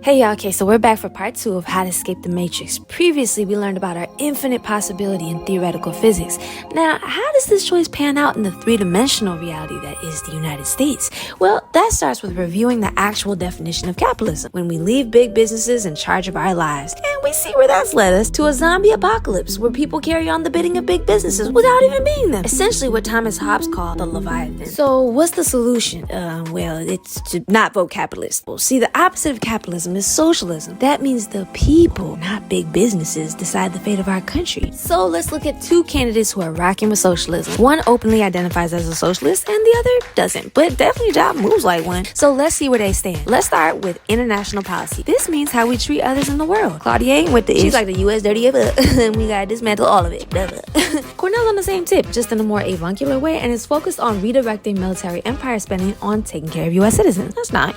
Hey y'all, okay, so we're back for part 2 of How to Escape the Matrix. Previously, we learned about our infinite possibility in theoretical physics. Now, how does this choice pan out in the three-dimensional reality that is the United States? Well, that starts with reviewing the actual definition of capitalism. When we leave big businesses in charge of our lives, and we see where that's led us to a zombie apocalypse where people carry on the bidding of big businesses without even being them. Essentially what Thomas Hobbes called the Leviathan. So, what's the solution? Well, it's to not vote capitalist. Well, see, the opposite of capitalism is socialism. That means the people, not big businesses, decide the fate of our country. So let's look at two candidates who are rocking with socialism. One openly identifies as a socialist and the other doesn't, but definitely job moves like one. So let's see where they stand. Let's start with international policy. This means how we treat others in the world. Claudia ain't with the she's like the US dirty of it. We gotta dismantle all of it. Cornell's on the same tip, just in a more avuncular way, and is focused on redirecting military empire spending on taking care of US citizens. That's not.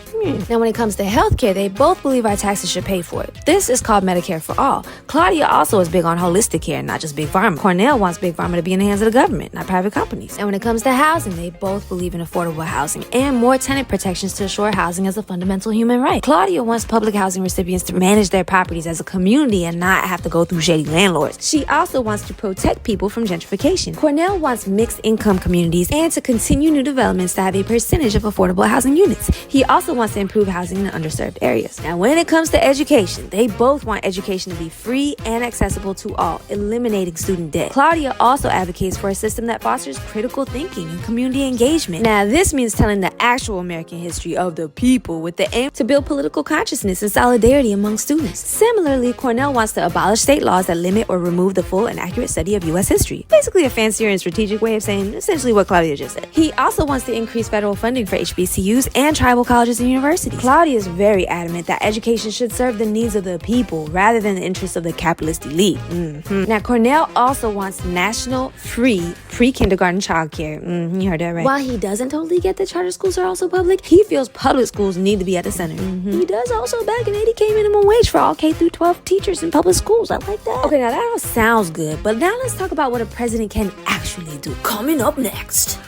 Now when it comes to healthcare, they both believe our taxes should pay for it. This is called Medicare for all. Claudia also is big on holistic care, not just big pharma. Cornell wants big pharma to be in the hands of the government, not private companies. And when it comes to housing, they both believe in affordable housing and more tenant protections to assure housing as a fundamental human right. Claudia wants public housing recipients to manage their properties as a community and not have to go through shady landlords. She also wants to protect people from gentrification. Cornell wants mixed income communities and to continue new developments to have a percentage of affordable housing units. He also wants to improve housing in underserved areas. Now, when it comes to education, they both want education to be free and accessible to all, eliminating student debt. Claudia also advocates for a system that fosters critical thinking and community engagement. Now, this means telling the actual American history of the people with the aim to build political consciousness and solidarity among students. Similarly, Cornell wants to abolish state laws that limit or remove the full and accurate study of U.S. history. Basically a fancier and strategic way of saying essentially what Claudia just said. He also wants to increase federal funding for HBCUs and tribal colleges and universities. Claudia is very adamant that education should serve the needs of the people rather than the interests of the capitalist elite. Now, Cornell also wants national free pre-kindergarten childcare. You heard that right. While he doesn't totally get that charter schools are also public, he feels public schools need to be at the center. He does also back an 80K minimum wage for all K through 12 teachers in public schools. I like that. Okay, now that all sounds good, but now let's talk about what a president can actually do. Coming up next.